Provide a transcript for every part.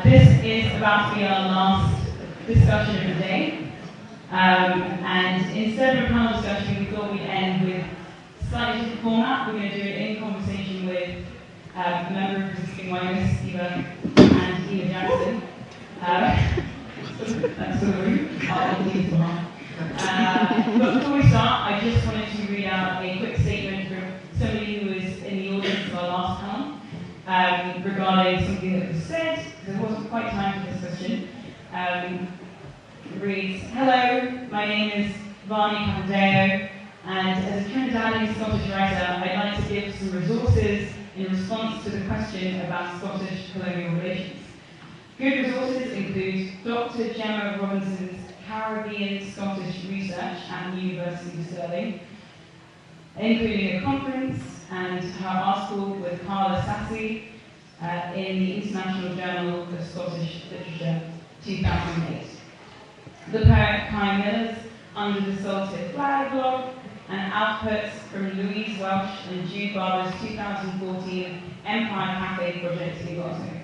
This is about to be our last discussion of the day. And instead of a panel discussion, we thought we'd end with a slightly different format. We're going to do it in conversation with a member of resisting whiteness, and Eva Jackson. That's the room. But before we start, I just wanted to read out a quick statement from somebody who was in the audience of our last panel regarding something that was said, because there wasn't quite time for this question. It reads, "Hello, my name is Varney Papandeo, and as a Trinidadian Scottish writer, I'd like to give some resources in response to the question about Scottish colonial relations. Good resources include Dr. Gemma Robinson's Caribbean Scottish Research at the University of Stirling, including a conference and her article with Carla Sassi in the International Journal of Scottish Literature, 2008. The poet Kai Miller's Under the Salted Flag blog, and outputs from Louise Welsh and Jude Barber's 2014 Empire Cafe project in Glasgow.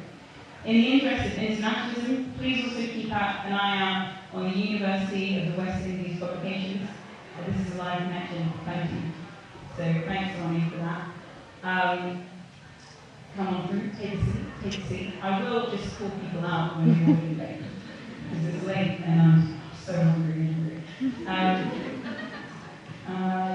In the interest of internationalism, please also keep an eye out on the University of the West Indies publications. This is a live connection, thank you. So thanks, Ronnie, for that. Come on through, take a seat. I will just call people out when you're already late, because it's late and I'm so hungry and hungry.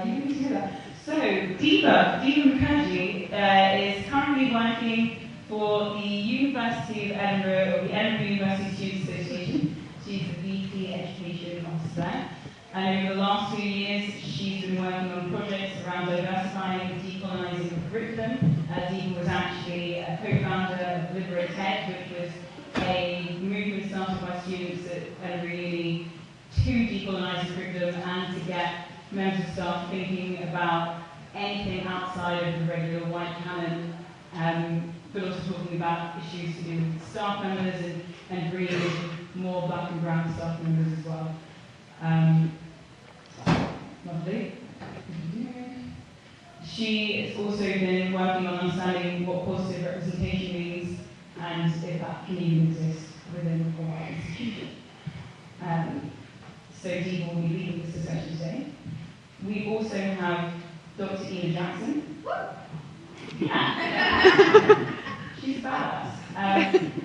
You can do that. So, Deepa Mukherjee is currently working for the University of Edinburgh, or the Edinburgh University Students Association. She's the VP Education Officer there. And over the last 2 years, she's been working on projects around diversifying and decolonising the curriculum. Deepa was actually a co-founder of Liberate Ed, which was a movement started by students at Edinburgh Uni to decolonise the curriculum and to get members of staff thinking about anything outside of the regular white canon, but also talking about issues to do with staff members and bringing in more black and brown staff members as well. Lovely. She has also been working on understanding what positive representation means and if that can even exist within a white institution. So Deepa will be leading this discussion today. We also have Dr. Eva Jackson. Yeah. She's badass.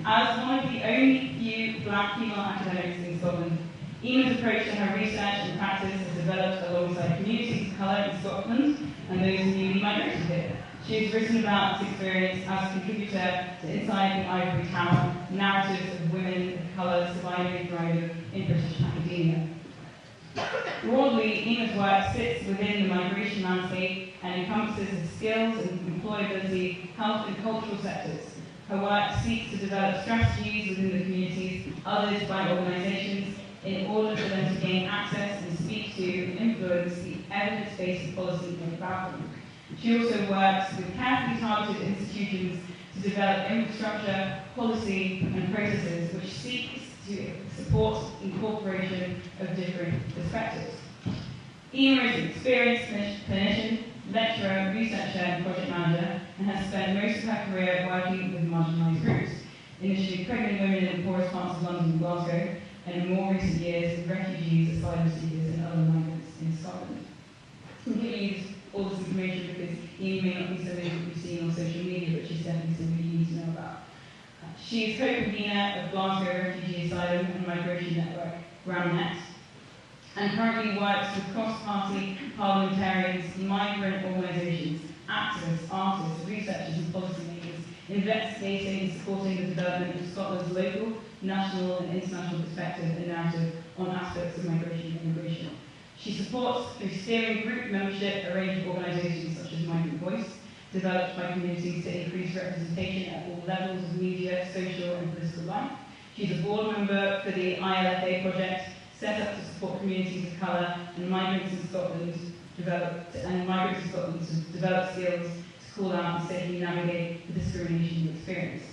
As one of the only few black female academics in Scotland, Eva's approach to her research and practice has developed alongside communities of colour in Scotland and those newly migrated here. She has written about this experience as a contributor to Inside the Ivory Tower, narratives of women of colour surviving and thriving in British academia. Broadly, Eva's work sits within the migration landscape and encompasses the skills and employability, health and cultural sectors. Her work seeks to develop strategies within the communities, others by organisations, in order for them to gain access and speak to and influence the evidence-based policy about them. She also works with carefully targeted institutions to develop infrastructure, policy and processes which seeks to support incorporation of different perspectives. Eva is an experienced clinician, lecturer, researcher and project manager, and has spent most of her career working with marginalised groups, initially pregnant women in the poorest parts of London and Glasgow, and in more recent years, refugees, asylum seekers and other migrants in Scotland. I'm giving you all this information because Eva may not be something that you've seen on social media, but she's definitely somebody you need to know about. She is co-convener of Glasgow Refugee Asylum and Migration Network, RAMNet, and currently works with cross-party parliamentarians, migrant organisations, activists, artists, researchers and policymakers, investigating and supporting the development of Scotland's local, national and international perspective and narrative on aspects of migration and immigration. She supports, through steering group membership, a range of organisations such as Migrant Voice, developed by communities to increase representation at all levels of media, social and political life. She's a board member for the ILFA project, set up to support communities of colour and migrants in Scotland to develop skills to call out and safely navigate the discrimination they experience.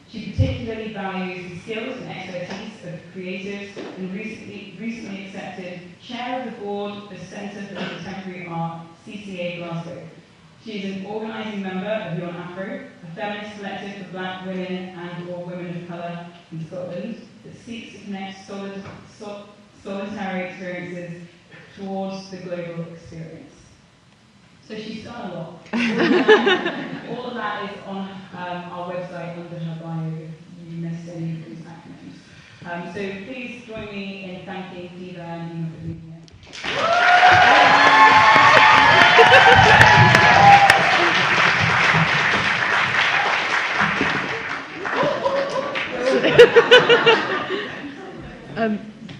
She particularly values the skills and expertise of creatives and recently accepted chair of the board of the Centre for Contemporary Art, CCA Glasgow. She is an organising member of Yon Afro, a feminist collective for black women and or women of colour in Scotland that seeks to connect solitary experiences towards the global experience. So she's done a lot. All of that is on our website under her bio if you missed any of these acronyms. So please join me in thanking Diva and Dima for being here.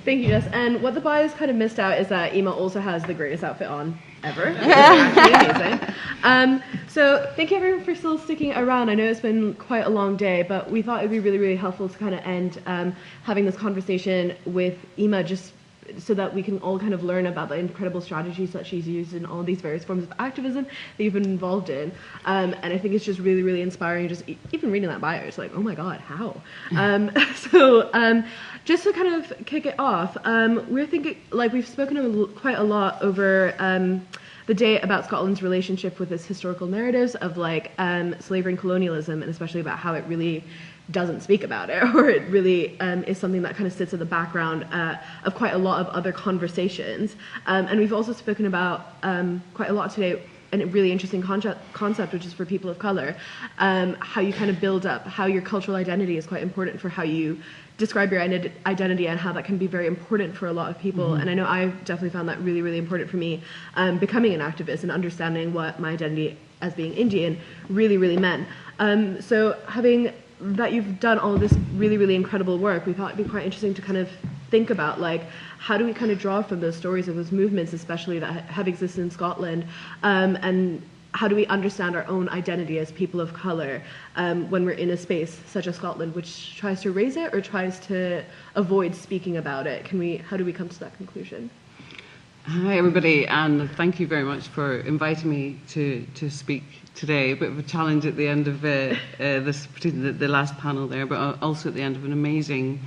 Thank you, Jess. And what the bios kind of missed out is that Ima also has the greatest outfit on ever. Amazing. So thank you everyone for still sticking around. I know it's been quite a long day, but we thought it would be really, really helpful to kind of end having this conversation with Ima, just so that we can all kind of learn about the incredible strategies that she's used in all these various forms of activism that you've been involved in. And I think it's just really, really inspiring. Just even reading that bio, it's like, oh my God, how? Just to kind of kick it off, we're thinking, like we've spoken quite a lot over the day about Scotland's relationship with its historical narratives of like slavery and colonialism, and especially about how it really doesn't speak about it, or it really is something that kind of sits in the background of quite a lot of other conversations. And we've also spoken about quite a lot today, a really interesting concept, which is for people of color, how you kind of build up, how your cultural identity is quite important for how you describe your identity, and how that can be very important for a lot of people. Mm-hmm. And I know I definitely found that really, really important for me, becoming an activist and understanding what my identity as being Indian really, really meant. So having that you've done all of this really, really incredible work, we thought it'd be quite interesting to kind of think about, like, how do we kind of draw from those stories of those movements, especially that have existed in Scotland, and how do we understand our own identity as people of colour when we're in a space such as Scotland, which tries to raise it or tries to avoid speaking about it? How do we come to that conclusion? Hi everybody, and thank you very much for inviting me to speak today. A bit of a challenge at the end of this, particularly the last panel there, but also at the end of an amazing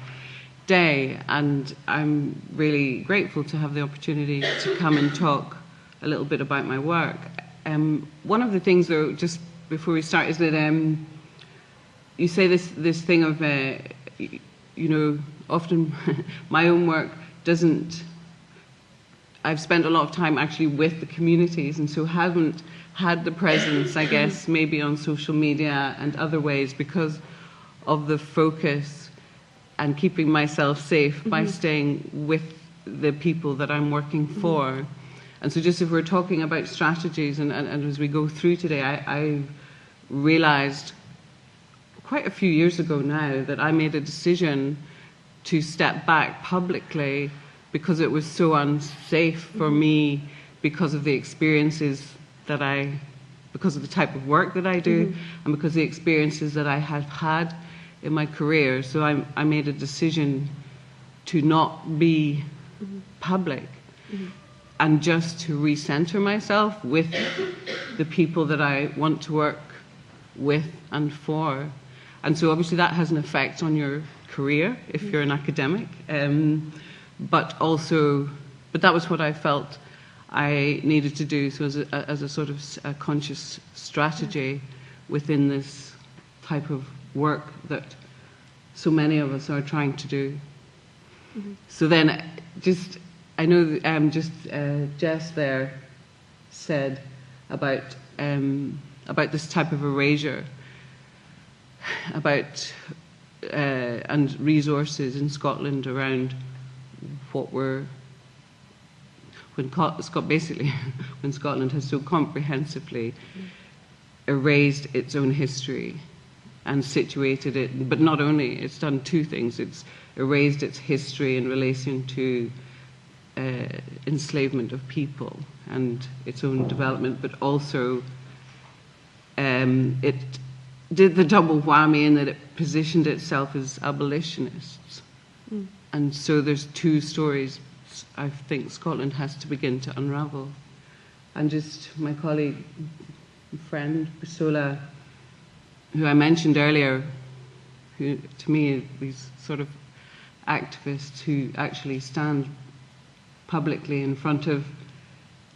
day. And I'm really grateful to have the opportunity to come and talk a little bit about my work. One of the things, though, just before we start, is that you say this thing of, often my own work doesn't. I've spent a lot of time actually with the communities, and so haven't had the presence, I guess, maybe on social media and other ways, because of the focus and keeping myself safe by staying with the people that I'm working for. And so just if we're talking about strategies, and as we go through today, I realized quite a few years ago now that I made a decision to step back publicly because it was so unsafe for me, because of the experiences that because of the type of work that I do, and because of the experiences that I have had in my career. So I made a decision to not be public, and just to recenter myself with the people that I want to work with and for. And so obviously that has an effect on your career if you're an academic. But that was what I felt I needed to do, so as a sort of a conscious strategy within this type of work that so many of us are trying to do. So then, I know Jess there said about this type of erasure, about and resources in Scotland around when Scotland has so comprehensively erased its own history and situated it, but not only, it's done two things. It's erased its history in relation to enslavement of people and its own development, but also it did the double whammy in that it positioned itself as abolitionists. And so there's two stories I think Scotland has to begin to unravel. And just my colleague, friend, Bisola, who I mentioned earlier, who to me these sort of activists who actually stand publicly in front of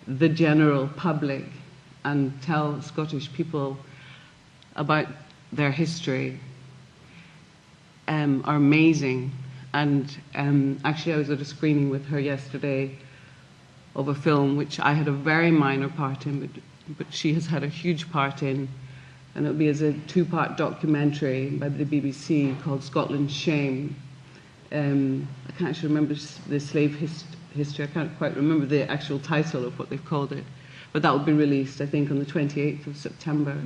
the general public and tell Scottish people about their history. are amazing. And actually I was at a screening with her yesterday of a film which I had a very minor part in, but she has had a huge part in, and it'll be as a 2-part documentary by the BBC called Scotland's Shame. I can't actually remember the slave history. I can't quite remember the actual title of what they've called it, but that will be released, I think, on the 28th of September.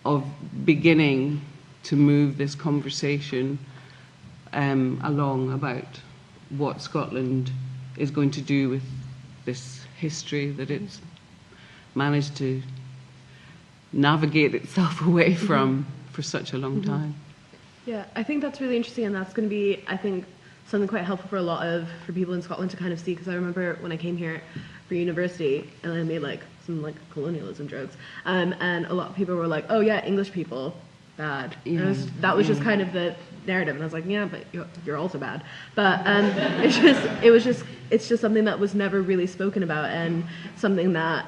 Of beginning to move this conversation along about what Scotland is going to do with this history that it's managed to navigate itself away from for such a long time. Yeah, I think that's really interesting, and that's going to be, I think, something quite helpful for people in Scotland to kind of see, because I remember when I came here for university and I made some colonialism jokes, and a lot of people were like, oh yeah, English people, bad. Yeah. That was just kind of the narrative, and I was like, yeah, but you're also bad. But it's just something that was never really spoken about, and something that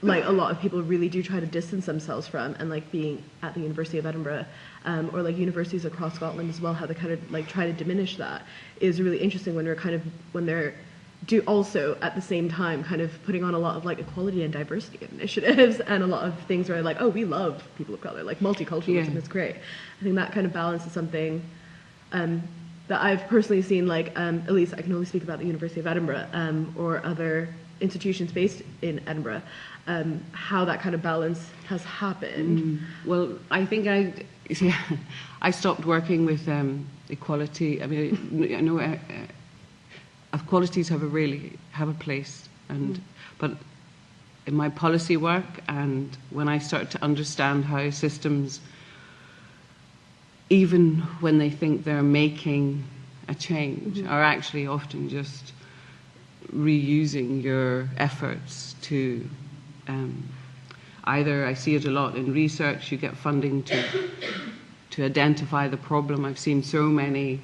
a lot of people really do try to distance themselves from. And being at the University of Edinburgh, or universities across Scotland as well, how they kind of try to diminish that is really interesting when they're do also at the same time kind of putting on a lot of equality and diversity initiatives, and a lot of things where oh, we love people of color, multiculturalism is great. I think that kind of balance is something that I've personally seen, at least I can only speak about the University of Edinburgh, or other institutions based in Edinburgh, how that kind of balance has happened. Well, I think I stopped working with equality. I mean, I know equalities have a place, but in my policy work, and when I start to understand how systems, even when they think they're making a change, are actually often just reusing your efforts to either, I see it a lot in research, you get funding to identify the problem. I've seen so many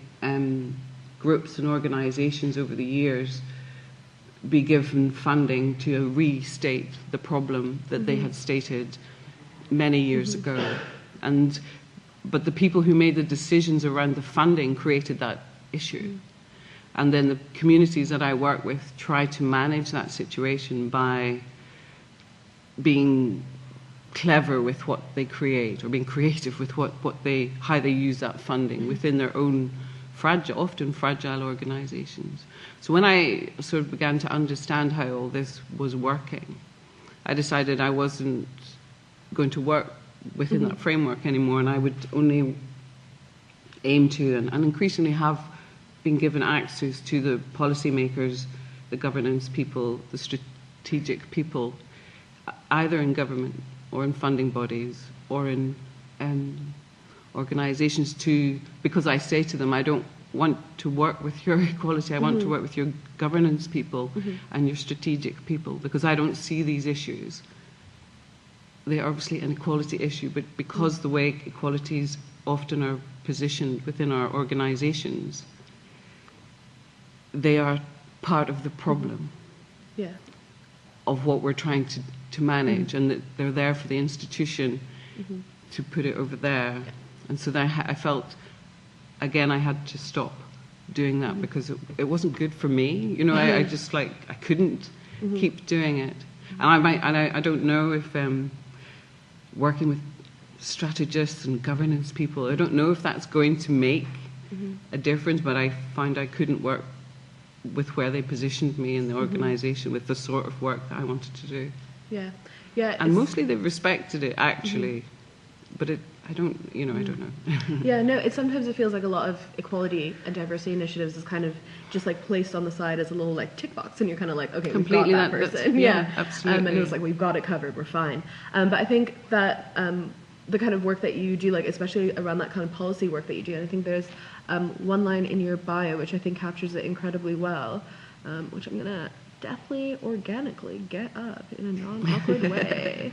groups and organisations over the years be given funding to restate the problem that they had stated many years ago. But the people who made the decisions around the funding created that issue. And then the communities that I work with try to manage that situation by being clever with what they create, or being creative with how they use that funding within their own often fragile organisations. So when I sort of began to understand how all this was working, I decided I wasn't going to work within that framework anymore, and I would only aim to, and increasingly have been given access to, the policymakers, the governance people, the strategic people, either in government or in funding bodies or in organisations, because I say to them, I don't want to work with your equality, I want to work with your governance people and your strategic people, because I don't see these issues. They are obviously an equality issue, but because the way equalities often are positioned within our organisations, they are part of the problem of what we're trying to manage, and that they're there for the institution to put it over there. And so I felt, again, I had to stop doing that because it wasn't good for me. You know, I just I couldn't keep doing it. And I don't know if working with strategists and governance people, I don't know if that's going to make a difference, but I found I couldn't work with where they positioned me in the organisation with the sort of work that I wanted to do. Yeah. And mostly they've respected it, actually, but I don't know. Yeah, no, sometimes it feels like a lot of equality and diversity initiatives is kind of just placed on the side as a little tick box, and you're kind of okay, completely, we've got that person. Yeah, absolutely. And it was we've got it covered, we're fine. But I think that the kind of work that you do, especially around that kind of policy work that you do, and I think there's one line in your bio which I think captures it incredibly well, which I'm gonna definitely organically get up in a non-awkward way.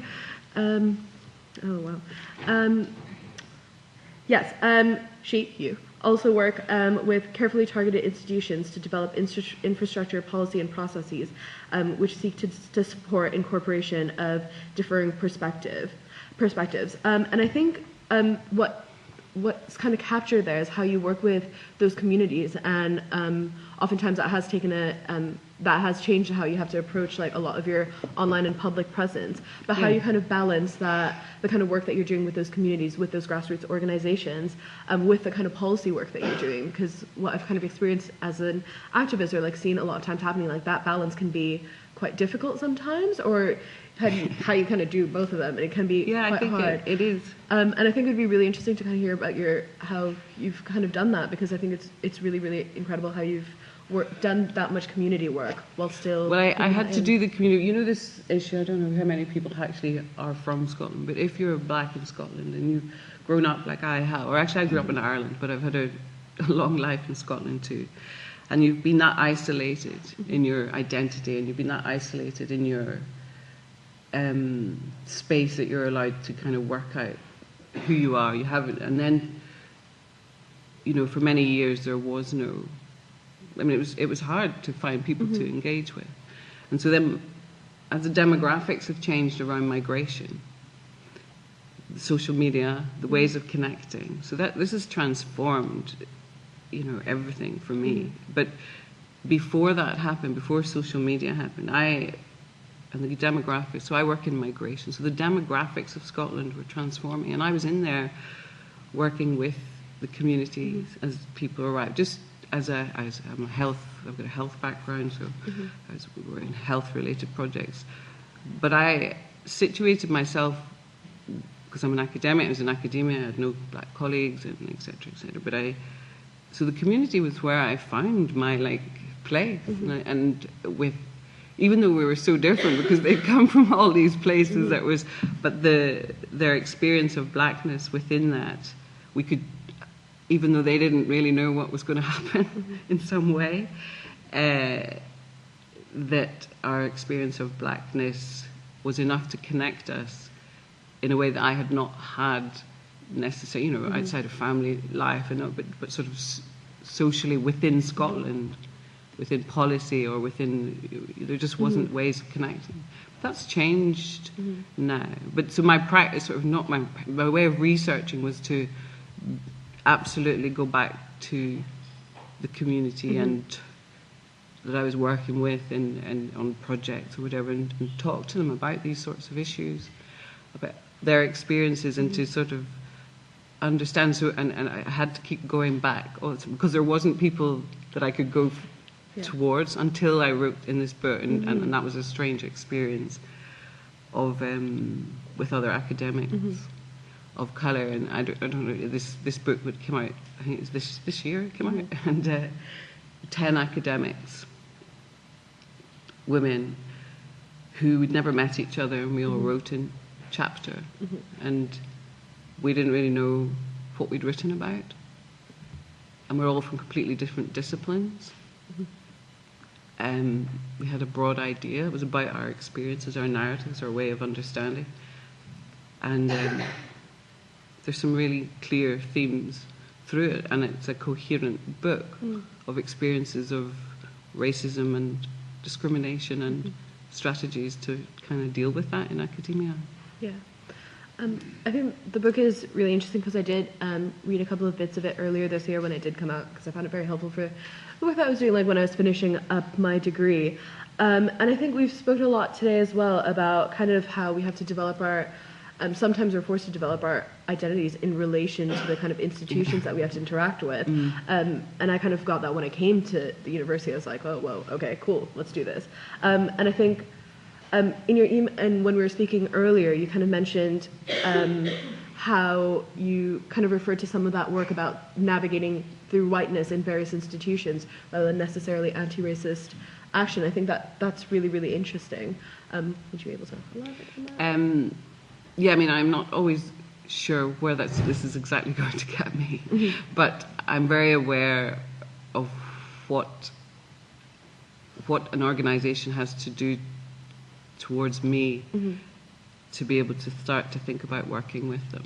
Oh, wow. Yes, you also work with carefully targeted institutions to develop infrastructure, policy, and processes which seek to support incorporation of differing perspectives. And I think what's kind of captured there is how you work with those communities, and oftentimes that has taken that has changed how you have to approach like a lot of your online and public presence, but how you kind of balance the kind of work that you're doing with those communities, with those grassroots organizations, with the kind of policy work that you're doing. Because what I've kind of experienced as an activist, or like seen a lot of times happening, like that balance can be quite difficult sometimes, or how you kind of do both of them, and it can be quite hard. It is. And I think it would be really interesting to kind of hear about how you've kind of done that, because I think it's really, really incredible how you've done that much community work while still... Well, I had to do the community... You know this issue, I don't know how many people actually are from Scotland, but if you're black in Scotland and you've grown up like I have, or actually I grew up in Ireland, but I've had a long life in Scotland too, and you've been that isolated in your identity, and you've been that isolated in your space that you're allowed to kind of work out who you are. You haven't, and then, you know, for many years there was no... I mean, it was hard to find people to engage with. And so then, as the demographics have changed around migration, the social media, the ways of connecting, so that this has transformed, you know, everything for me. But before that happened, before social media happened, and the demographics, so I work in migration, so the demographics of Scotland were transforming, and I was in there working with the communities as people arrived. Just I'm I've got a health background, so we were in health-related projects. But I situated myself, because I'm an academic, I was in academia, I had no black colleagues, and et cetera, et cetera. But so the community was where I found my place, and with, even though we were so different, because they come from all these places, but their experience of blackness within that, we could, even though they didn't really know what was going to happen in some way, that our experience of blackness was enough to connect us in a way that I had not had necessarily, you know, outside of family life, and but sort of socially within Scotland, within policy, or within, there just wasn't ways of connecting. But that's changed now. But so my practice, sort of not my way of researching, was to absolutely go back to the community and that I was working with and on projects or whatever, and talk to them about these sorts of issues, about their experiences, and to sort of understand. So and I had to keep going back also, because there wasn't people that I could go towards until I wrote in this book, and that was a strange experience of with other academics of colour. And I don't know, this book would come out, I think it was this year it came out, and 10 academics, women, who had never met each other, and we all wrote in chapter, and we didn't really know what we'd written about, and we're all from completely different disciplines. We had a broad idea. It was about our experiences, our narratives, our way of understanding, and there's some really clear themes through it, and it's a coherent book of experiences of racism and discrimination and strategies to kind of deal with that in academia. Yeah. I think the book is really interesting because I did read a couple of bits of it earlier this year when it did come out, because I found it very helpful for the work that I was doing, like when I was finishing up my degree. And I think we've spoken a lot today as well about kind of how we have to develop our, sometimes we're forced to develop our identities in relation to the kind of institutions that we have to interact with. And I kind of got that when I came to the university. I was like, oh, whoa, okay, cool, let's do this. And I think in your email, and when we were speaking earlier, you kind of mentioned how you kind of referred to some of that work about navigating through whiteness in various institutions rather than necessarily anti-racist action. I think that's really, really interesting. Would you be able to elaborate on that? Yeah, I mean, I'm not always sure where this is exactly going to get me, but I'm very aware of what an organisation has to do towards me to be able to start to think about working with them.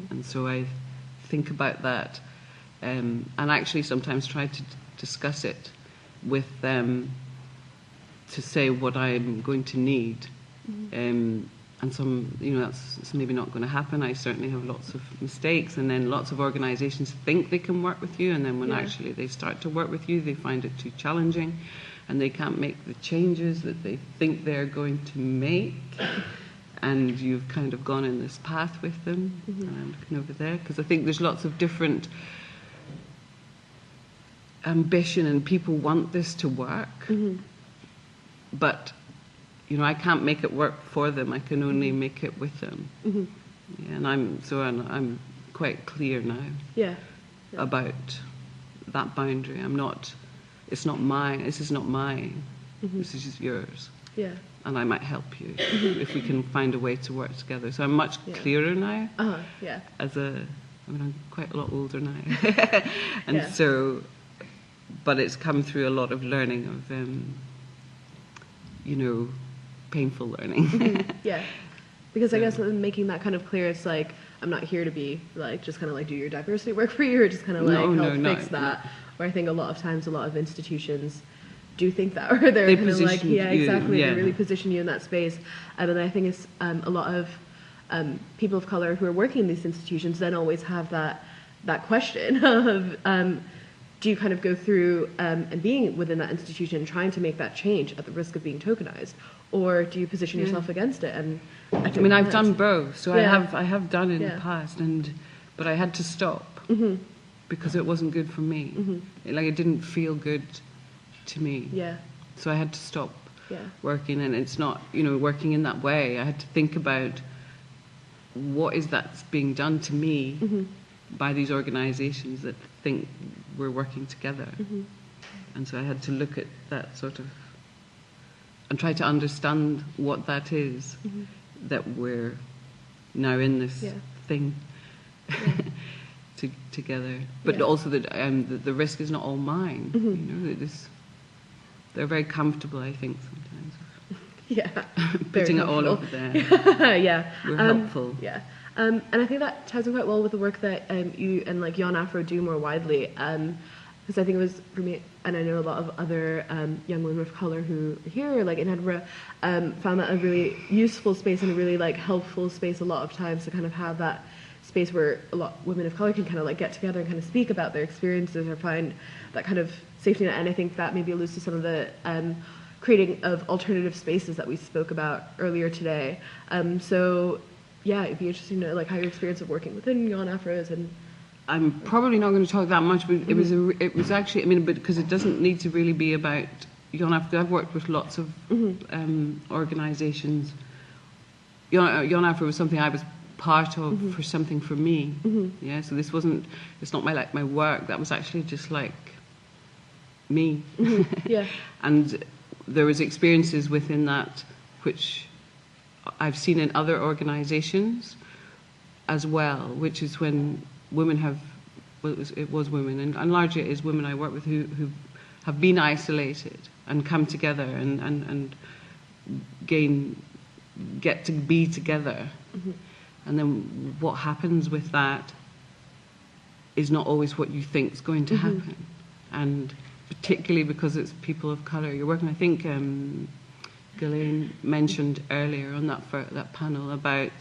And so I think about that, and actually sometimes try to discuss it with them to say what I'm going to need and some, it's maybe not going to happen. I certainly have lots of mistakes, and then lots of organisations think they can work with you, and then when actually they start to work with you, they find it too challenging, and they can't make the changes that they think they're going to make, and you've kind of gone in this path with them. And I'm looking over there, because I think there's lots of different ambition, and people want this to work, but I can't make it work for them. I can only make it with them. Yeah, and I'm quite clear now about that boundary. It's not mine. This is not mine. This is just yours. Yeah. And I might help you if we can find a way to work together. So I'm much clearer now. Yeah. I'm quite a lot older now, and so, but it's come through a lot of learning of, painful learning. Yeah, because I guess making that kind of clear, it's like, I'm not here to be like just kind of like do your diversity work for you, or just kind of like help fix that. Where I think a lot of times, a lot of institutions do think that, or they're kind of like, exactly, they really position you in that space. And I think it's a lot of people of color who are working in these institutions then always have that question of do you kind of go through and being within that institution trying to make that change at the risk of being tokenized, or do you position yourself against it? And I've done both, so I have done in the past, but I had to stop because it wasn't good for me. It didn't feel good to me. Yeah. So I had to stop working, and it's not working in that way. I had to think about what is that's being done to me by these organisations that think we're working together. And so I had to look at that sort of and try to understand what that is, that we're now in this thing together. But also that the risk is not all mine. They're very comfortable, I think, sometimes. Putting it all over there. We're helpful. And I think that ties in quite well with the work that you and like Young Afro do more widely. Because I think it was, for me, and I know a lot of other young women of colour who are here, like in Edinburgh, found that a really useful space and a really like helpful space a lot of times to kind of have that space where a lot of women of colour can kind of like get together and kind of speak about their experiences or find that kind of safety net. And I think that maybe alludes to some of the creating of alternative spaces that we spoke about earlier today. So yeah, it'd be interesting to know like how your experience of working within Young Afros. And I'm probably not going to talk that much, but it was actually, but because it doesn't need to really be about Young Afro. I've worked with lots of organisations. Young Afro was something I was part of for something for me. Yeah, so it's not my work. That was actually just like me. And there was experiences within that which I've seen in other organisations as well, which is when women it was women, and largely it is women I work with who have been isolated and come together and get to be together. And then what happens with that is not always what you think is going to happen. And particularly because it's people of colour you're working. I think Guilaine mentioned earlier on that panel about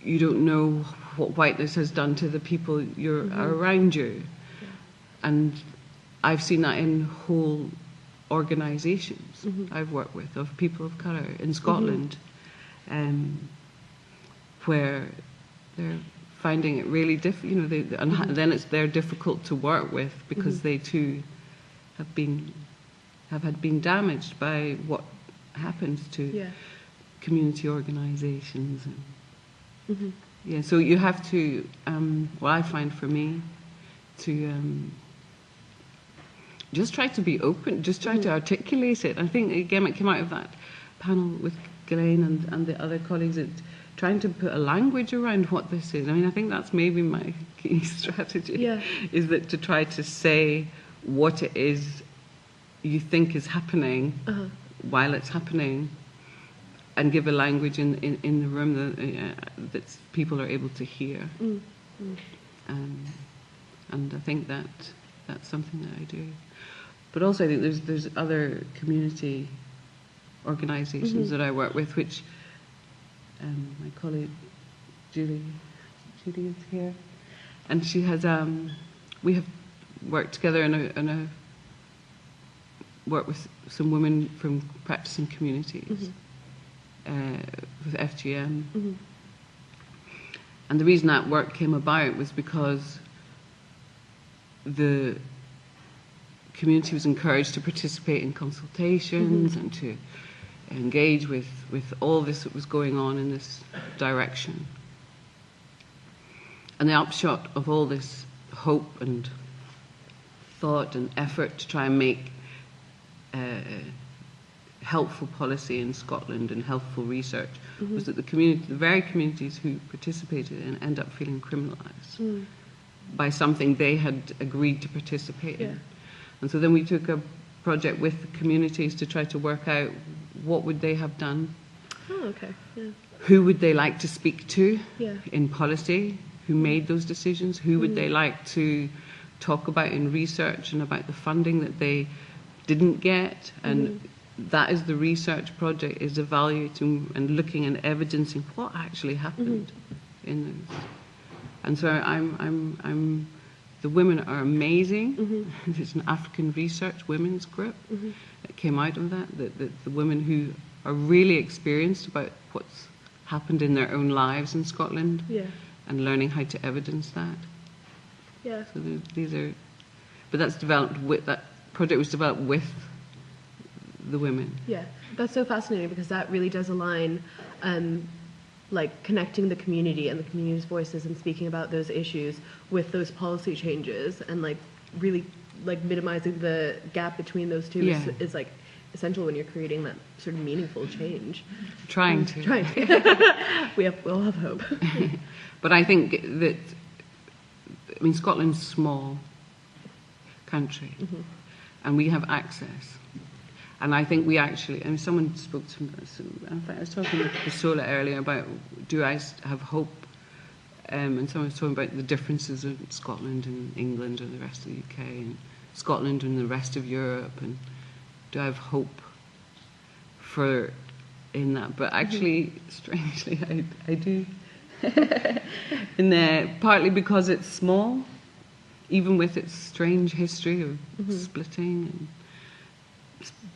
you don't know what whiteness has done to the people you're around you. And I've seen that in whole organisations I've worked with of people of colour in Scotland, where they're finding it really difficult, and then they're difficult to work with because they too have been damaged by what happens to community organisations. So you have to, what I find for me, to just try to be open, just try to articulate it. I think again it came out of that panel with Guilaine and the other colleagues, trying to put a language around what this is. I think that's maybe my key strategy, is that to try to say what it is you think is happening while it's happening, and give a language in the room that people are able to hear. And I think that's something that I do. But also I think there's other community organisations that I work with which my colleague Julie is here, and she has. We have worked together in work with some women from practicing communities with FGM. And the reason that work came about was because the community was encouraged to participate in consultations and to engage with all this that was going on in this direction. And the upshot of all this hope and thought and effort to try and make helpful policy in Scotland and helpful research was that the very communities who participated in end up feeling criminalised by something they had agreed to participate in. And so then we took a project with the communities to try to work out what would they have done. Oh, okay. Yeah. Who would they like to speak to Yeah. in policy? Who made those decisions? Who would they like to talk about in research and about the funding that they didn't get? And that is the research project, is evaluating and looking and evidencing what actually happened in those. And so the women are amazing. There's an African research women's group that came out of that the women who are really experienced about what's happened in their own lives in Scotland and learning how to evidence that. Yeah. So these are, but that's developed with, that project was developed with the women. Yeah, that's so fascinating because that really does align, like connecting the community and the community's voices and speaking about those issues with those policy changes, and like really like minimizing the gap between those two is like essential when you're creating that sort of meaningful change. Trying to. We'll have hope. But I think that, I mean, Scotland's a small country, and we have access. And I think we actually, I mean, someone spoke to me, in fact, I was talking with Sola earlier about, do I have hope? And someone was talking about the differences of Scotland and England and the rest of the UK, and Scotland and the rest of Europe, and do I have hope in that? But actually, strangely, I do. In there, partly because it's small, even with its strange history of splitting, and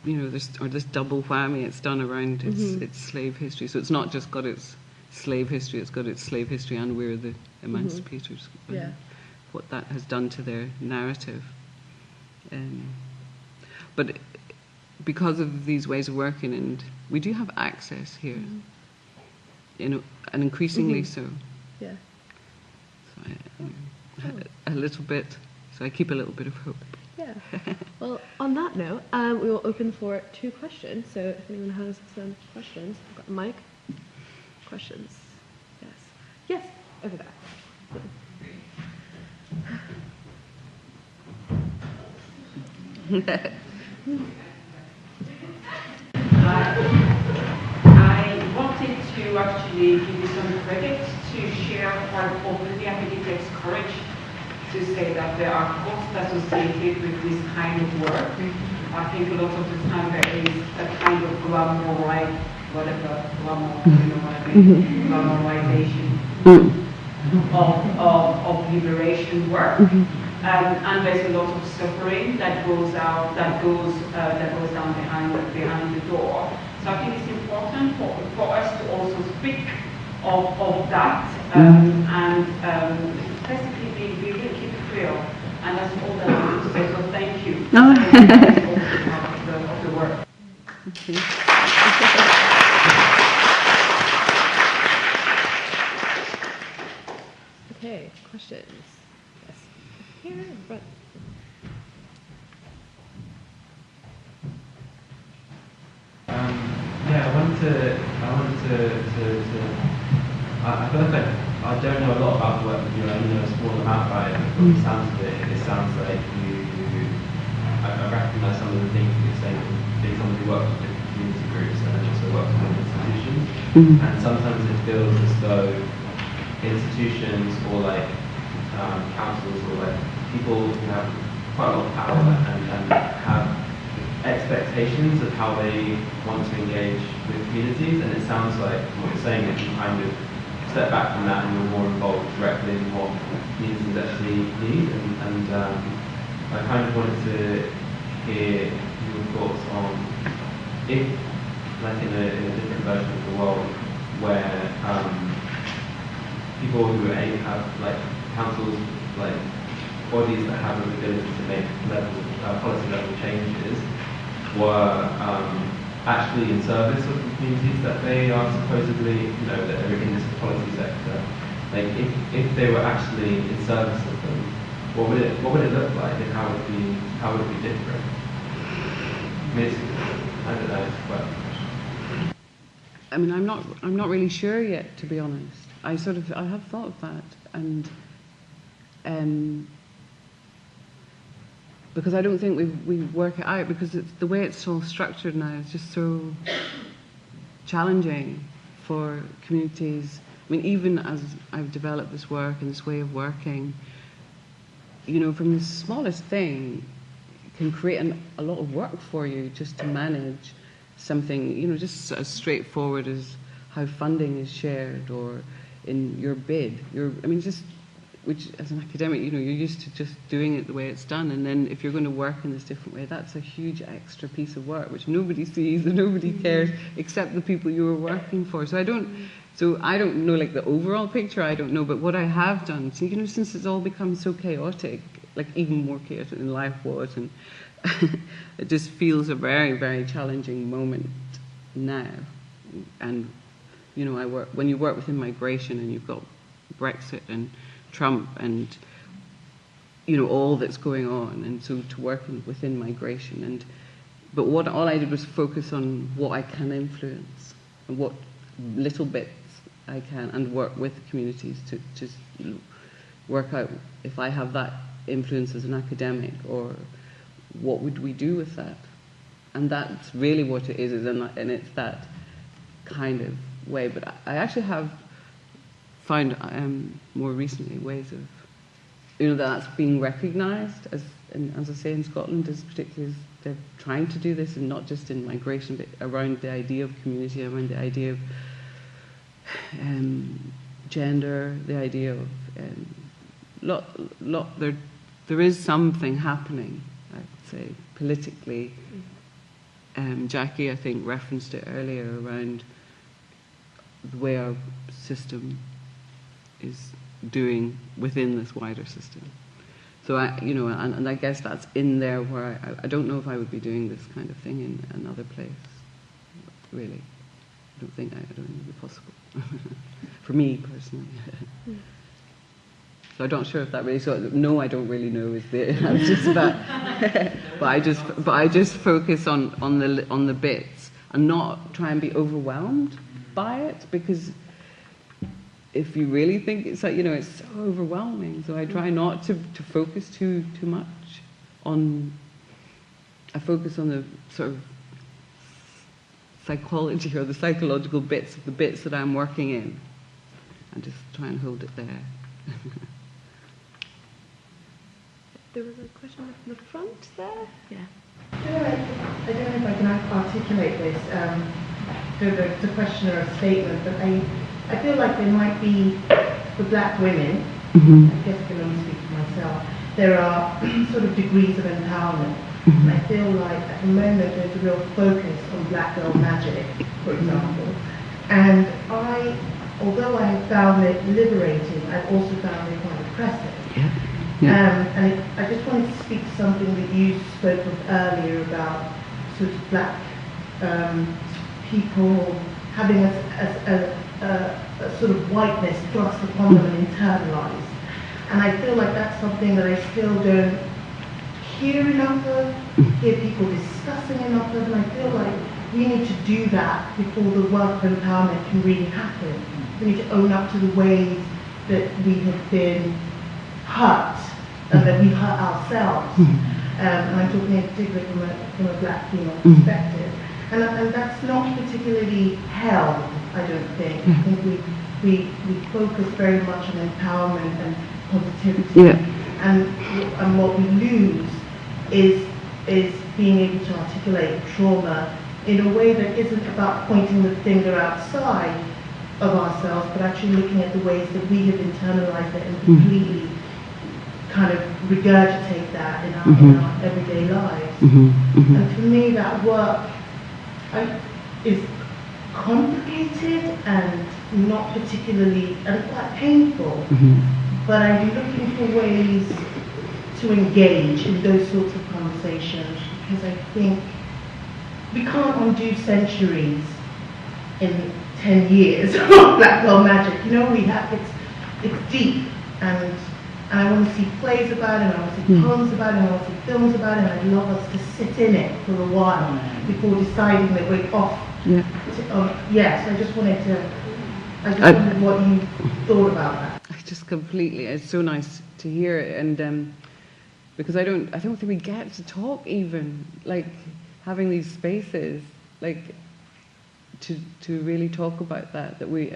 you know, this double whammy it's done around its slave history. So it's not just got its slave history; it's got its slave history, and we're the emancipators. What that has done to their narrative. But because of these ways of working, and we do have access here, you know, and increasingly so. Yeah. So a little bit. So I keep a little bit of hope. Yeah. Well, on that note, we will open for 2 questions. So if anyone has some questions, I've got a mic. Questions? Yes. Yes, over there. I wanted to actually give you some credit to share quite openly. I think it takes courage to say that there are costs associated with this kind of work. I think a lot of the time there is a kind of glamorization of liberation work. And there's a lot of suffering that goes down behind the door. So I think it's important for us to also speak of that and basically be really keep it real. And that's all that I want to say. So thank you. Of the work. Okay, questions? Yes. Here in front. I feel like I don't know a lot about the work that you do. I only know a small amount about it. From the sounds of it sounds like I recognise some of the things that you're saying, being someone who works with different community groups and then also works with institutions. And sometimes it feels as though institutions or like councils or like people who have quite a lot of power and have expectations of how they want to engage with communities, and it sounds like from what you're saying that you kind of step back from that and you're more involved directly in what communities actually need, and I kind of wanted to hear your thoughts on if, like in a different version of the world, where people who have like councils, like bodies that have the ability to make policy level changes, were actually in service of the communities that they are supposedly, that are in this policy sector. Like if they were actually in service of them, what would it look like, and how would it be different? I don't know. It's quite a question. I mean, I'm not really sure yet, to be honest. I have thought of that, and because I don't think we work it out, because it's the way it's all structured now is just so challenging for communities. I mean, even as I've developed this work and this way of working, from the smallest thing can create a lot of work for you just to manage something, just as straightforward as how funding is shared, or in your bid, which as an academic, you're used to just doing it the way it's done, and then if you're going to work in this different way, that's a huge extra piece of work which nobody sees and nobody cares except the people you were working for. So I don't know like the overall picture, I don't know, but what I have done, since it's all become so chaotic, like even more chaotic than life was, and it just feels a very, very challenging moment now. And when you work within migration and you've got Brexit and Trump and all that's going on, and so to work within migration, but all I did was focus on what I can influence and what little bits I can, and work with communities to just work out if I have that influence as an academic, or what would we do with that. And that's really what it is, and it's that kind of way. But I actually have found more recently ways of, that's being recognised, as I say, in Scotland, as particularly as they're trying to do this, and not just in migration, but around the idea of community, around the idea of gender, the idea of there is something happening, I'd say, politically. Jackie, I think, referenced it earlier around the way our system is doing within this wider system. So and I guess that's in there where I don't know if I would be doing this kind of thing in another place. Really, I don't think it would be possible for me personally. So I'm not sure if that really. So no, I don't really know. Is the answer to that? but I just focus on the bits and not try and be overwhelmed by it, because if you really think it's like, it's so overwhelming. So I try not to focus too much on. I focus on the sort of psychology or the psychological bits of the bits that I'm working in, and just try and hold it there. There was a question from the front there. Yeah. I don't know if I can articulate this to question or a statement, but I feel like there might be, for black women, I guess I can only speak for myself, there are sort of degrees of empowerment. And I feel like at the moment there's a real focus on black girl magic, for example. And although I found it liberating, I've also found it quite oppressive. And I just wanted to speak to something that you spoke of earlier about sort of black people having a sort of whiteness thrust upon them and internalized. And I feel like that's something that I still don't hear enough of, hear people discussing enough of, and I feel like we need to do that before the work of empowerment can really happen. We need to own up to the ways that we have been hurt, and that we've hurt ourselves. And I'm talking in particular from a black female perspective. And that's not particularly held, I don't think. I think we focus very much on empowerment and positivity. And what we lose is is being able to articulate trauma in a way that isn't about pointing the finger outside of ourselves, but actually looking at the ways that we have internalized it and completely kind of regurgitate that in our everyday lives. And for me, that work is complicated and not particularly, and quite painful, but I'm looking for ways to engage in those sorts of conversations, because I think we can't undo centuries in 10 years of Black Girl magic. You know, we have, it's deep, and I want to see plays about it, and I want to see poems about it, and I want to see films about it, and I'd love us to sit in it for a while before deciding that we're off. Yes, I just wanted to, wondered what you thought about that. Just completely, it's so nice to hear it, and because I don't think we get to talk even, like having these spaces, like to really talk about that we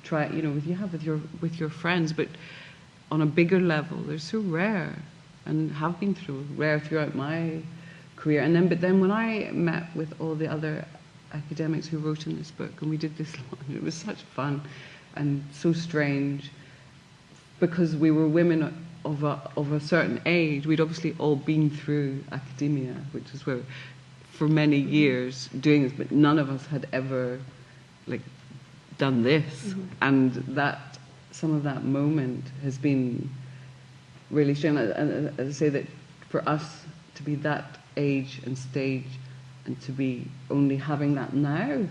try, you know, with your friends, but on a bigger level. They're so rare, and have been rare throughout my career. But then when I met with all the other academics who wrote in this book, and we did this launch, it was such fun and so strange, because we were women of a certain age. We'd obviously all been through academia, which is where for many years doing this, but none of us had ever like done this, and that some of that moment has been really strange. And I say that for us to be that age and stage, and to be only having that now,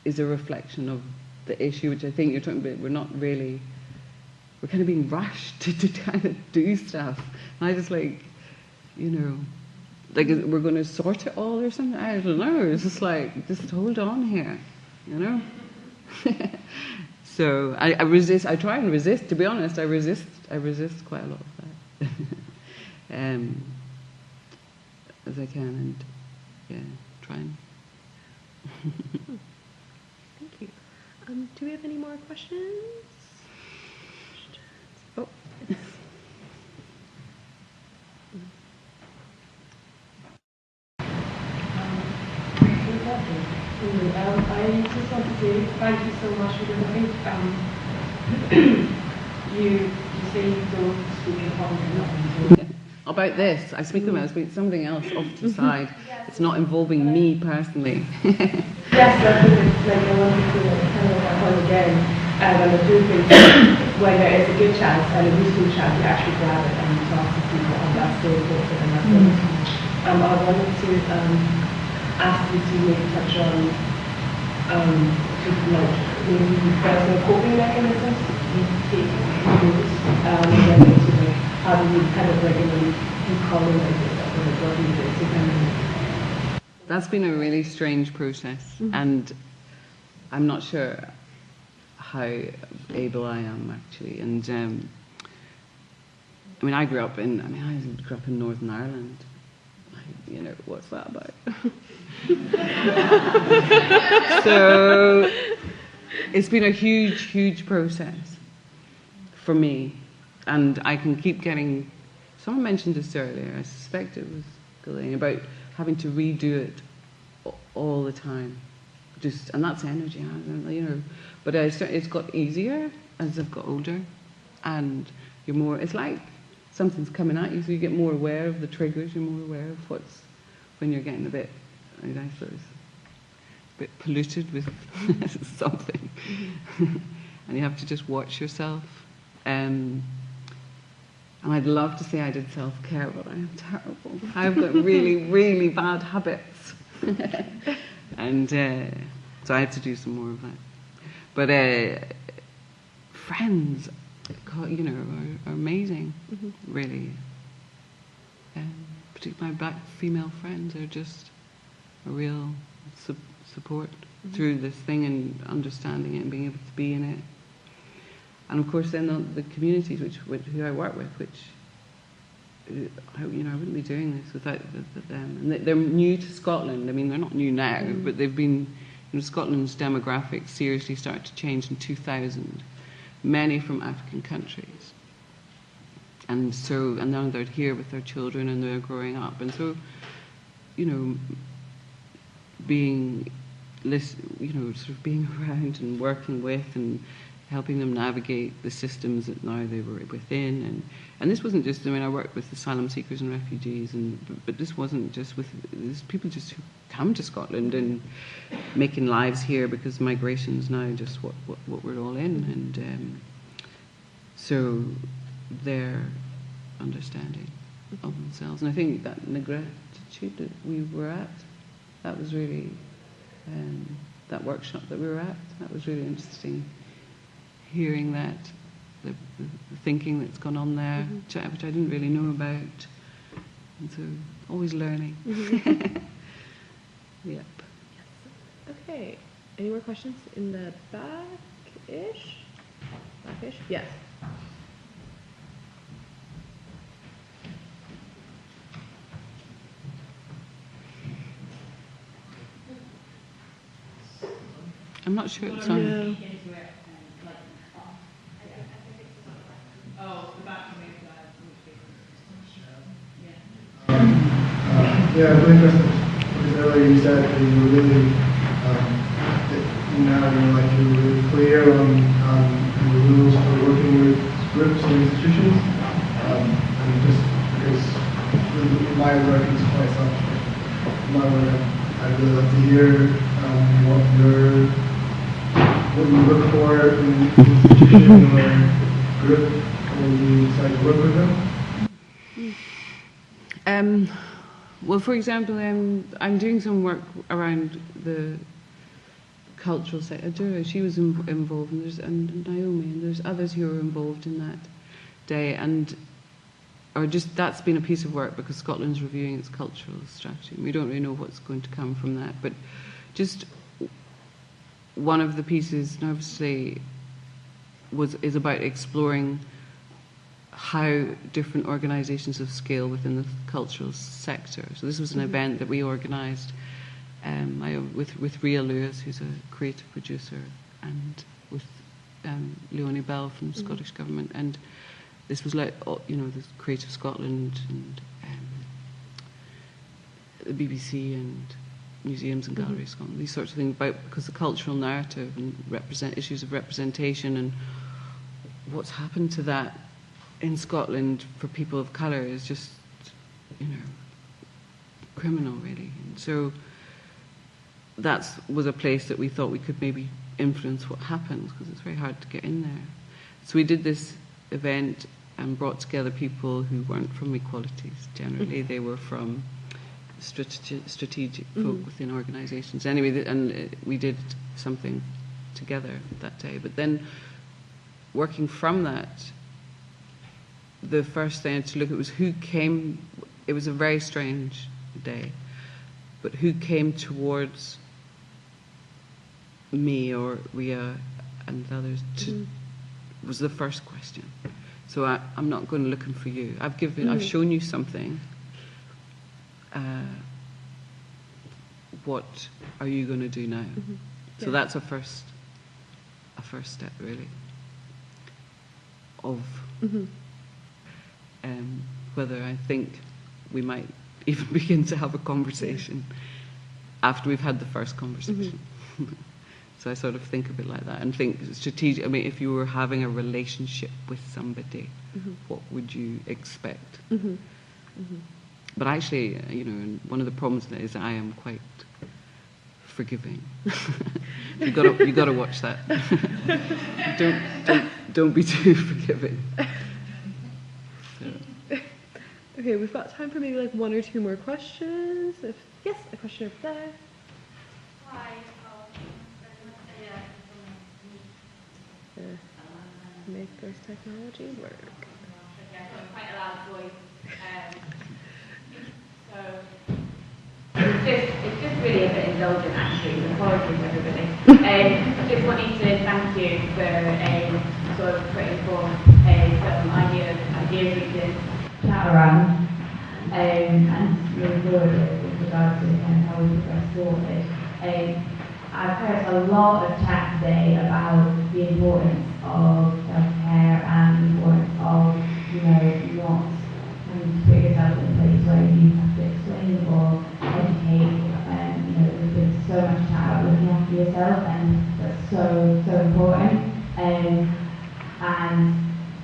is a reflection of the issue, which I think you're talking about. We're kind of being rushed to kind of do stuff. And I just like, you know, like we're going to sort it all or something. I don't know. It's just like, just hold on here, you know. So I resist. I try and resist. To be honest, I resist quite a lot of that, as I can, and try and. Thank you. Do we have any more questions? Oh. I just want to say thank you so much, because I think you say you don't speak in public enough. About this, I speak about something else off to the side. It's not involving me personally. Yes, that's it. Like I wanted to kind of call again, and I do think when there is a good chance and a useful chance, you actually grab it and talk to people, and that's so important. And that's I wanted to ask you to maybe touch on like maybe personal coping mechanisms you take use, and then to like how do you kind of regularly decolonize yourself, and what do you do to kind of. That's been a really strange process, and I'm not sure how able I am actually. And I mean, I grew up in Northern Ireland. You know, what's that about? So it's been a huge, huge process for me, and I can keep getting. Someone mentioned this earlier. I suspect it was Guilaine, about having to redo it all the time, and that's energy, you know. But it's got easier as I've got older, and you're more. It's like something's coming at you, so you get more aware of the triggers. You're more aware of what's when you're getting a bit, I suppose, a bit polluted with something, and you have to just watch yourself. And I'd love to say I did self-care, but I am terrible. I've got really, really bad habits. And so I have to do some more of that. But friends, you know, are amazing, really. Particularly my black female friends are just a real support through this thing, and understanding it and being able to be in it. And of course, then the communities who I work with, which, you know, I wouldn't be doing this without them. And they're new to Scotland. I mean, they're not new now, but they've been, you know, Scotland's demographics seriously started to change in 2000. Many from African countries. And now they're here with their children and they're growing up. And so, you know, sort of being around and working with and helping them navigate the systems that now they were within. And this wasn't just, I mean, I worked with asylum seekers and refugees, but this wasn't just with people just who come to Scotland and making lives here because migration is now just what we're all in. And so their understanding of themselves. And I think that negratitude that we were at, that was really, that workshop that we were at, that was really interesting. Hearing that, the thinking that's gone on there, which I didn't really know about. And so, always learning. Yep. Yes. Okay. Any more questions in the back-ish? Back-ish? Yes. I'm not sure it's on. No. Yeah, really interesting. Because earlier you said that you were really, you're really clear on the rules for working with groups and institutions. And just because my work is quite such, my work, I'd really love to hear what you look for in an institution or group when you decide to work with them. Well, for example, I'm doing some work around the cultural sector. She was involved, and Naomi, and there's others who were involved in that day, that's been a piece of work because Scotland's reviewing its cultural strategy. We don't really know what's going to come from that, but just one of the pieces, obviously, is about exploring how different organisations of scale within the cultural sector. So this was an event that we organised with Ria Lewis, who's a creative producer, and with Leonie Bell from the Scottish Government. And this was like, the Creative Scotland and the BBC and museums and galleries, Scotland, these sorts of things, because the cultural narrative and issues of representation and what's happened to that in Scotland for people of colour is just, criminal, really. And so that was a place that we thought we could maybe influence what happens, because it's very hard to get in there. So we did this event and brought together people who weren't from equalities generally. They were from strategic folk within organisations. Anyway, and we did something together that day. But then, working from that, the first thing to look at was who came. It was a very strange day, but who came towards me or Ria and the others was the first question. So I'm not going looking for you. I've shown you something. What are you going to do now? So that's a first step, really, of whether I think we might even begin to have a conversation after we've had the first conversation. So I sort of think of it like that and think strategic. I mean, if you were having a relationship with somebody, what would you expect? But actually, one of the problems is that I am quite forgiving. you got to watch that. don't be too forgiving. So. Okay, we've got time for maybe like one or two more questions. Yes, a question over there. Hi. Make those technologies work. Yeah, I've got quite a loud voice. So it's just really a bit indulgent, actually. So apologies, everybody. Just wanting to thank you for sort of putting forth some ideas we can chat around, and really forward with regards to how we progress forward. I've heard a lot of chat today about the importance of self-care and the importance of, listen or educate. You know, there's been so much chat about looking after yourself, and that's so important. And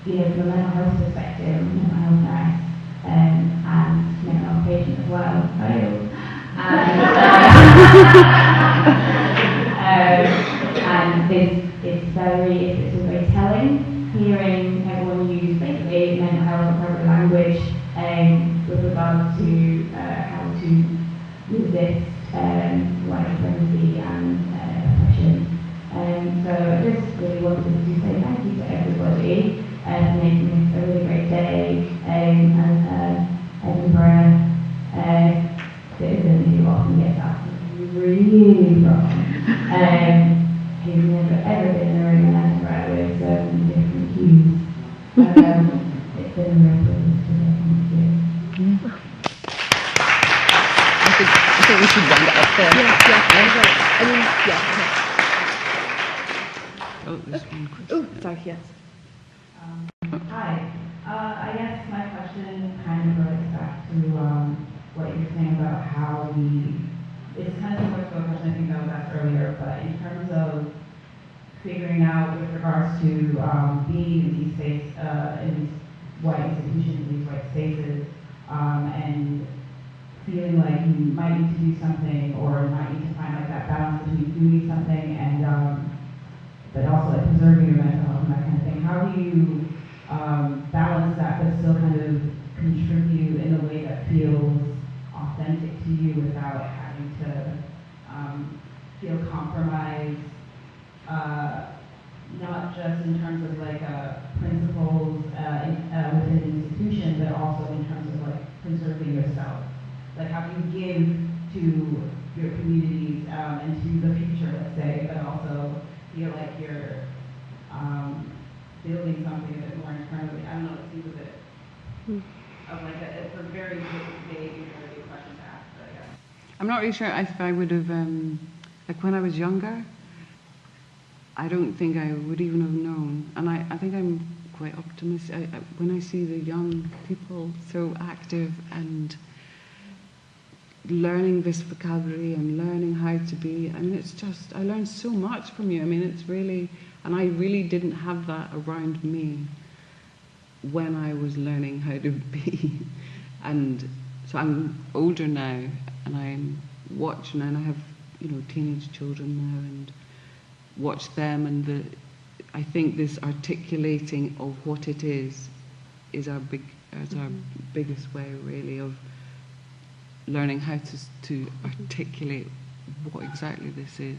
you know, from a mental health perspective, mental health nurse, and mental health patient as well. And it's very telling hearing everyone use basically mental health appropriate language with regard to how to resist white supremacy and oppression. So I just really wanted to say thank you to everybody for making this a really great day, and Edinburgh citizen who often gets that really wrong. Who's never ever been in a room in Edinburgh with different cues. It's been a real privilege to listen to. I think we should round it up there. Oh, there's one question. Oh, sorry, yes. Hi. I guess my question kind of relates back to what you were saying about how it's kind of similar to a question I think that was asked earlier, but in terms of figuring out with regards to being in these spaces, in these white institutions, in these white spaces, and feeling like you might need to do something or might need to find like that balance between doing something and but also like preserving your mental health and that kind of thing. How do you balance that but still kind of contribute in a way that feels authentic to you without having to feel compromised, not just in terms of like principles within the institution, but also in terms of like preserving yourself? Like how do you give to your communities and to the future, let's say, but also feel like you're building something a bit more internally? I don't know, it seems a bit of like it's a very vague and very big question to ask, but I guess. I'm not really sure if I would have, like when I was younger, I don't think I would even have known. And I think I'm quite optimistic. When I see the young people so active and learning this vocabulary and learning how to be, I mean, it's just, I learned so much from you. I mean, it's really, and I really didn't have that around me when I was learning how to be. And so I'm older now, and I'm watching, and I have, you know, teenage children now, and watch them, and I think this articulating of what it is our biggest way, really, of learning how to articulate what exactly this is,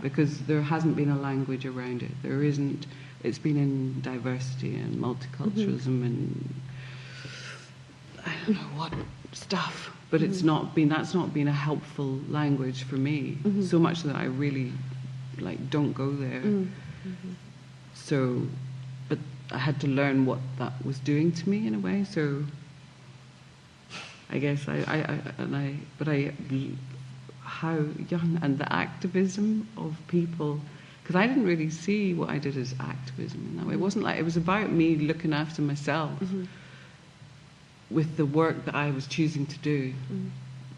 because there hasn't been a language around it. There isn't. It's been in diversity and multiculturalism and I don't know what stuff, but it's not been. That's not been a helpful language for me. So much that I really don't go there. So, but I had to learn what that was doing to me in a way. So, I guess how young, and the activism of people, because I didn't really see what I did as activism in that way. It wasn't like, it was about me looking after myself with the work that I was choosing to do.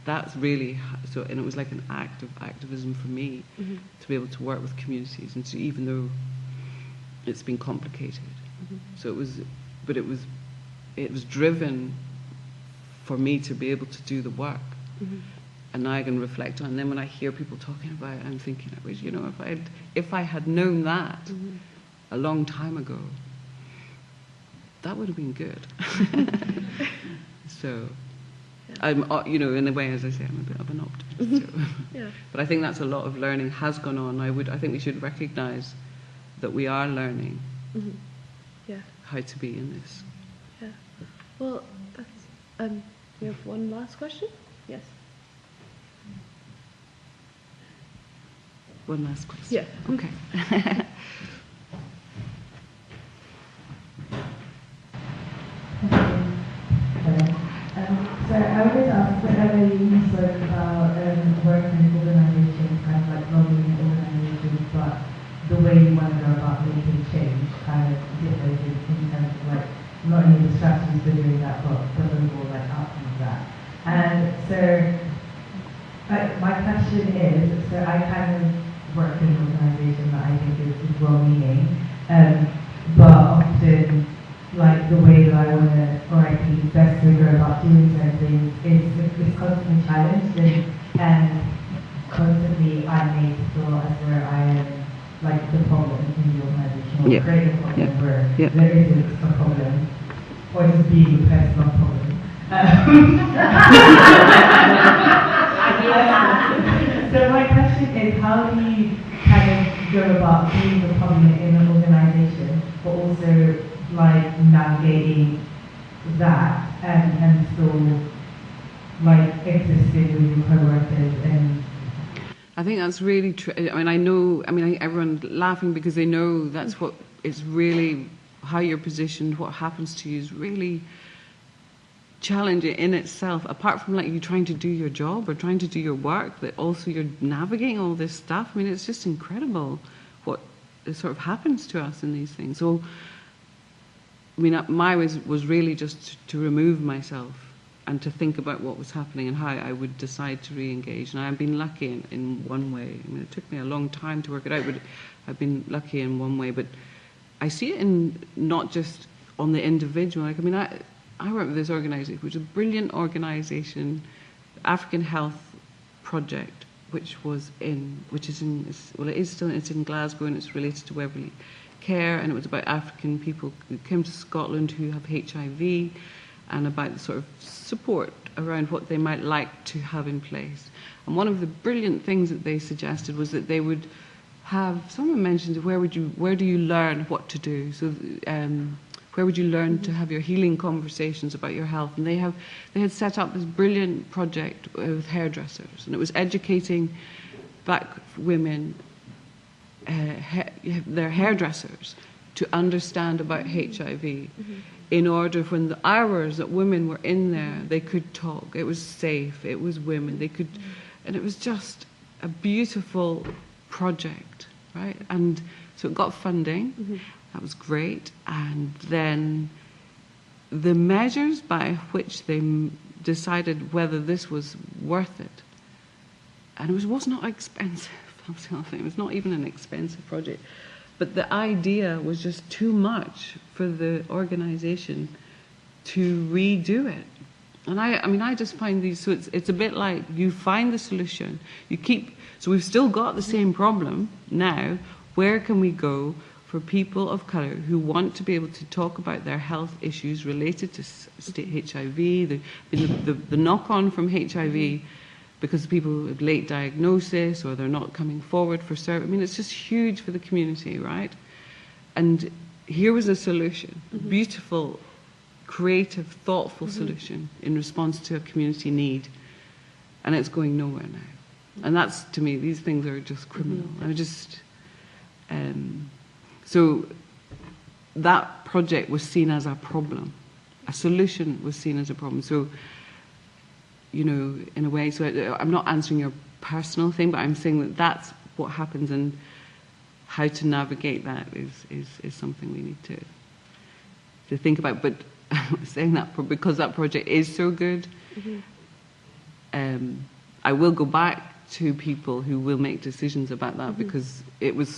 That's really, so, and it was like an act of activism for me to be able to work with communities, and so even though it's been complicated. So it was, but it was driven for me to be able to do the work. And now I can reflect on it. And then when I hear people talking about it, I'm thinking, I wish, you know, if I had known that a long time ago, that would have been good. So, I'm, you know, in a way, as I say, I'm a bit of an optimist. So. But I think that's a lot of learning has gone on. I think we should recognise that we are learning how to be in this. Well, that's, we have one last question. Yes. One last question. Yeah. Okay. So I wanted to ask, whenever you spoke about working in organisations, kind of like lobbying organisations, but the way you want to go about making change kind of differs in terms of like not only the strategies for doing that, but the overall like outcome of that. And so, my question is, so I kind of work in an organisation that I think is well-meaning, but often, like the way that I want to, or I think it's best to go about doing certain things is constantly challenged, and constantly I'm made to feel as though I am like the problem in the organisation, or creating a problem where there isn't a problem, or just being the person of problem. So my question is, how do you kind of go about being the problem in an organisation, but also like navigating that and still like existing with your co-workers? And I think that's really true. I mean, everyone's laughing because they know that's what is really how you're positioned, what happens to you is really challenging in itself, apart from like you trying to do your job or trying to do your work, that also you're navigating all this stuff. I mean, it's just incredible what sort of happens to us in these things. So, I mean, my was really just to remove myself and to think about what was happening and how I would decide to re-engage. And I've been lucky in one way. I mean, it took me a long time to work it out, but I've been lucky in one way. But I see it in not just on the individual. Like, I mean, I work with this organisation, which is a brilliant organisation, African Health Project, it's in Glasgow, and it's related to Waverley Care, and it was about African people who came to Scotland who have HIV, and about the sort of support around what they might like to have in place. And one of the brilliant things that they suggested was that they would have, someone mentioned, where do you learn what to do? So, where would you learn to have your healing conversations about your health? And they had set up this brilliant project with hairdressers, and it was educating black women, their hairdressers, to understand about HIV, in order when the hours that women were in there, they could talk. It was safe. It was women. They could, and it was just a beautiful project, right? And so it got funding. That was great. And then the measures by which they decided whether this was worth it, and it was not expensive. That's the other thing. It was not even an expensive project. But the idea was just too much for the organisation to redo it. And I just find these, so it's a bit like you find the solution, so we've still got the same problem now. Where can we go for people of colour who want to be able to talk about their health issues related to HIV, the knock-on from HIV, because people with late diagnosis or they're not coming forward for service. I mean, it's just huge for the community, right? And here was a solution, a beautiful, creative, thoughtful solution in response to a community need, and it's going nowhere now. And that's, to me, these things are just criminal. So that project was seen as a problem. A solution was seen as a problem. So, you know, in a way, so I'm not answering your personal thing, but I'm saying that that's what happens, and how to navigate that is something we need to think about. But I'm saying that because that project is so good, I will go back to people who will make decisions about that, because it is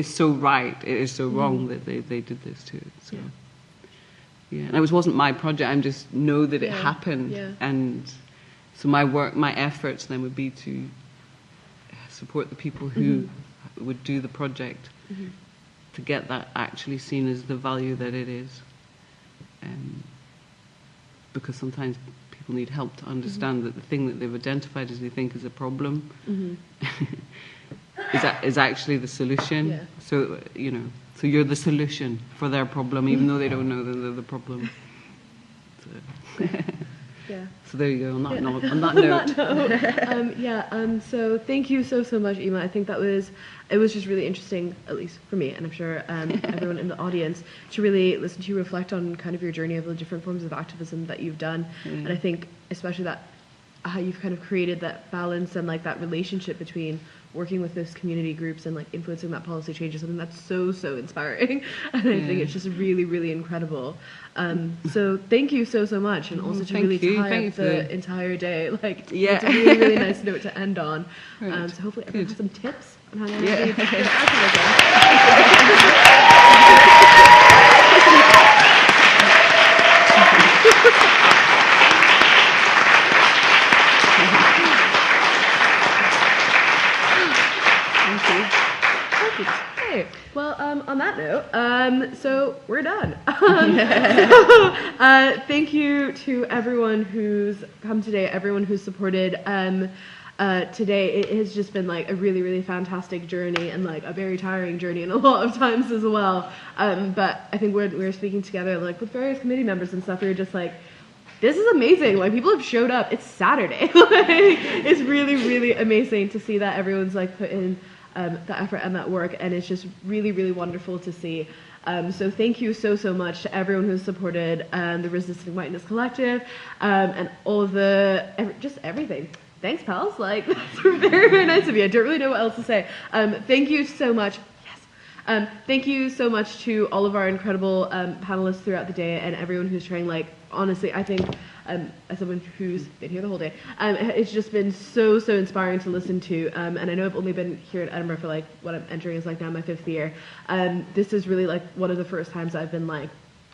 so right, it is so wrong that they did this to it. So. Yeah, and it wasn't my project. I just know that it happened, and so my efforts then would be to support the people who would do the project to get that actually seen as the value that it is, because sometimes people need help to understand that the thing that they've identified as they think is a problem is actually the solution. Yeah. So so you're the solution for their problem, even though they don't know that they're the problem. So, so there you go. On that note. So thank you so much, Ima. I think it was just really interesting, at least for me, and I'm sure everyone in the audience, to really listen to you reflect on kind of your journey of the different forms of activism that you've done. And I think especially that how you've kind of created that balance and like that relationship between working with those community groups and like influencing that policy change is something that's so inspiring, and I think it's just really, really incredible. So thank you so much, and also to really tie up the entire day. Like, it's a really, really nice note to end on. Right. So hopefully everyone has some tips on how to Yeah. engage their activism. Okay. Well, on that note, so we're done. Thank you to everyone who's come today, everyone who's supported today. It has just been like a really, really fantastic journey, and like a very tiring journey in a lot of times as well. But I think when we were speaking together, like with various committee members and stuff, we were just like, this is amazing. Like, people have showed up. It's Saturday. It's really, really amazing to see that everyone's like put in the effort and that work, and it's just really, really wonderful to see. So thank you so much to everyone who's supported the Resisting Whiteness Collective, and all of just everything. Thanks, pals. Like, that's very, very nice of you. I don't really know what else to say. Thank you so much. Yes. Thank you so much to all of our incredible panelists throughout the day, and everyone who's trying. Like, honestly, I think as someone who's been here the whole day, it's just been so inspiring to listen to. And I know I've only been here at Edinburgh for like what I'm entering is like now my 5th year. This is really like one of the first times I've been like,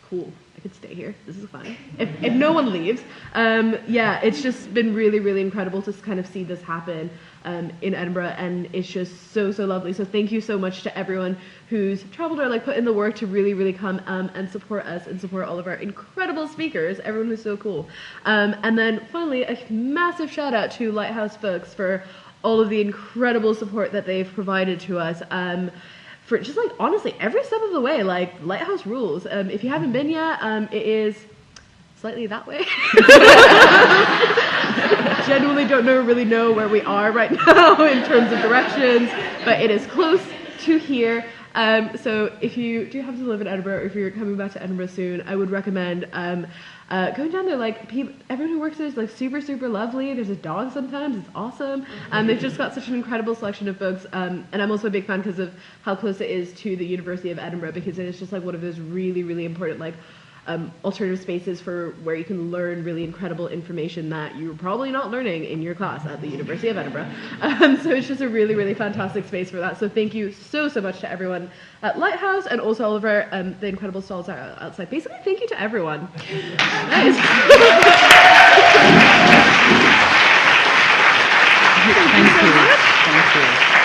cool, I could stay here. This is fine. If no one leaves. Yeah, it's just been really, really incredible to kind of see this happen in Edinburgh, and it's just so lovely. So thank you so much to everyone who's traveled or like put in the work to really, really come and support us and support all of our incredible speakers, everyone who's so cool. And then finally, a massive shout out to Lighthouse folks for all of the incredible support that they've provided to us. For just like honestly every step of the way. Like, Lighthouse rules. If you haven't been yet, it is slightly that way. Genuinely don't really know where we are right now in terms of directions, but it is close to here. So if you do happen to live in Edinburgh, or if you're coming back to Edinburgh soon, I would recommend going down there. Like, everyone who works there is like super lovely. There's a dog sometimes. It's awesome. They've just got such an incredible selection of books. And I'm also a big fan because of how close it is to the University of Edinburgh, because it is just like one of those really, really important like alternative spaces for where you can learn really incredible information that you're probably not learning in your class at the University of Edinburgh. So it's just a really, really fantastic space for that. So thank you so much to everyone at Lighthouse, and also all of our the incredible stalls outside. Basically, thank you to everyone. Nice. Thank you. Thank you.